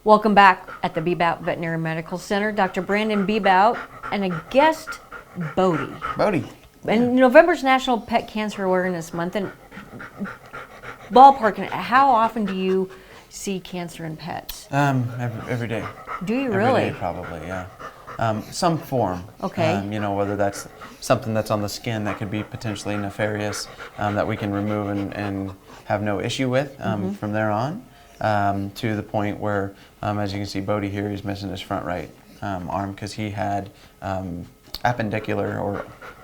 Welcome back at the Bebout Veterinary Medical Center. Dr. Brandon Bebout and a guest, Bodie. Bodie. And November's National Pet Cancer Awareness Month. And ballpark, how often do you see cancer in pets? Every day. Do you really? Every day, probably, yeah. Some form. Okay. Whether that's something that's on the skin that could be potentially nefarious, that we can remove and have no issue with from there on, to the point where, as you can see, Bodie here, he's missing his front right arm because he had appendicular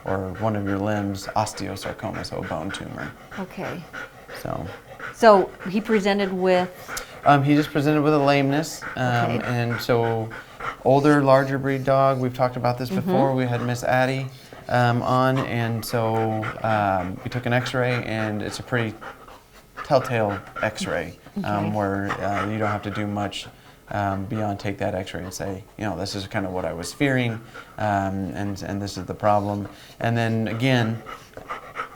or one of your limbs osteosarcoma, so a bone tumor. Okay. So he presented with? He just presented with a lameness, Okay. and so older, larger breed dog. We've talked about this before. We had Miss Addie on, and so we took an X-ray, and it's a pretty telltale X-ray where you don't have to do much beyond take that X-ray and say, this is kind of what I was fearing, and this is the problem. And then again,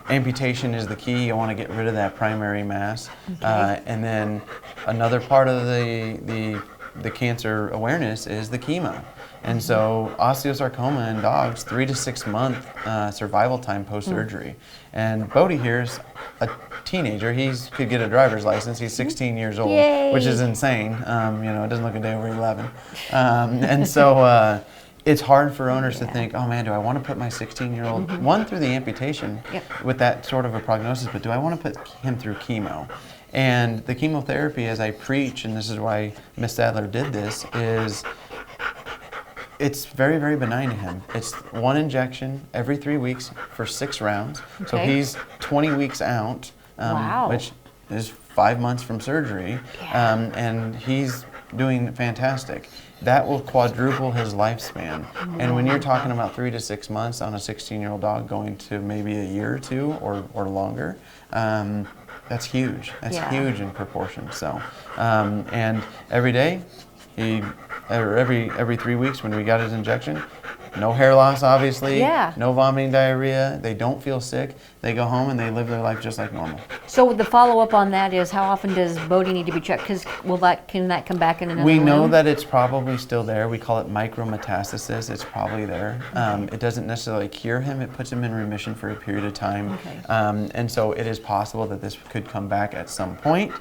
amputation is the key. You want to get rid of that primary mass. Okay. And then another part of the cancer awareness is the chemo. And so osteosarcoma in dogs, 3 to 6 month survival time post-surgery. And Bodie here's a teenager. He could get a driver's license. He's 16 years old, Yay. which is insane. It doesn't look a day over 11. And so it's hard for owners to think, oh man, do I want to put my 16-year-old, one through the amputation with that sort of a prognosis, but do I want to put him through chemo? And the chemotherapy, as I preach, and this is why Miss Sadler did this, is it's very, very benign to him. It's one injection every 3 weeks for 6 rounds. Okay. So he's 20 weeks out, Wow. which is 5 months from surgery, Yeah. and he's doing fantastic. That will quadruple his lifespan. And when you're talking about 3 to 6 months on a 16-year-old dog going to maybe a year or 2 or longer, that's huge. That's huge in proportion. So, and every day, every 3 weeks when we got his injection, no hair loss, obviously. Yeah. No vomiting, diarrhea. They don't feel sick. They go home and they live their life just like normal. So the follow-up on that is, how often does Bodie need to be checked? Because can that come back in another We know limb? that it's probably still there. We call it micrometastasis. It's probably there. It doesn't necessarily cure him. It puts him in remission for a period of time. Okay. And so it is possible that this could come back at some point.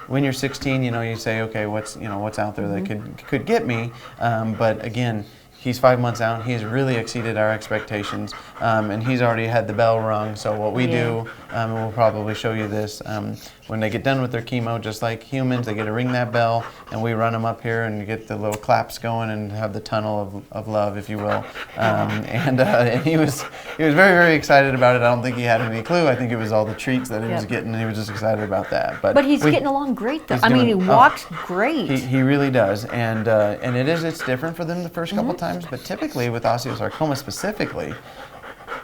When you're 16, you say, okay, what's out there that could get me? But again, he's 5 months out. He's really exceeded our expectations, and he's already had the bell rung. So what we do, and we'll probably show you this, when they get done with their chemo, just like humans, they get to ring that bell, and we run them up here and get the little claps going and have the tunnel of love, if you will. And he was very, very excited about it. I don't think he had any clue. I think it was all the treats that he was getting, and he was just excited about that. But he's getting along great, though. I mean, he walks great. He really does, and it's different for them the first couple times. But typically with osteosarcoma specifically,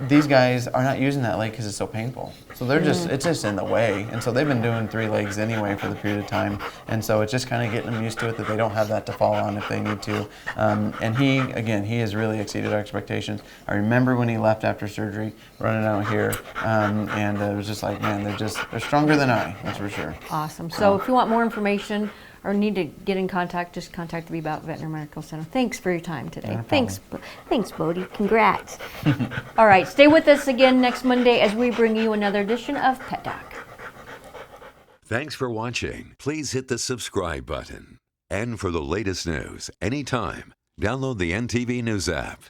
these guys are not using that leg because it's so painful. So they're it's just in the way. And so they've been doing 3 legs anyway for the period of time. And so it's just kind of getting them used to it, that they don't have that to fall on if they need to. And he has really exceeded our expectations. I remember when he left after surgery, running out here, and it was just like, man, they're stronger than I, that's for sure. Awesome. So if you want more information or need to get in contact, just contact the Bebout Veterinary Medical Center. Thanks for your time today. Thanks, Bodie. Congrats. All right, stay with us again next Monday as we bring you another edition of Pet Doc. Thanks for watching. Please hit the subscribe button. And for the latest news anytime, download the NTV News app.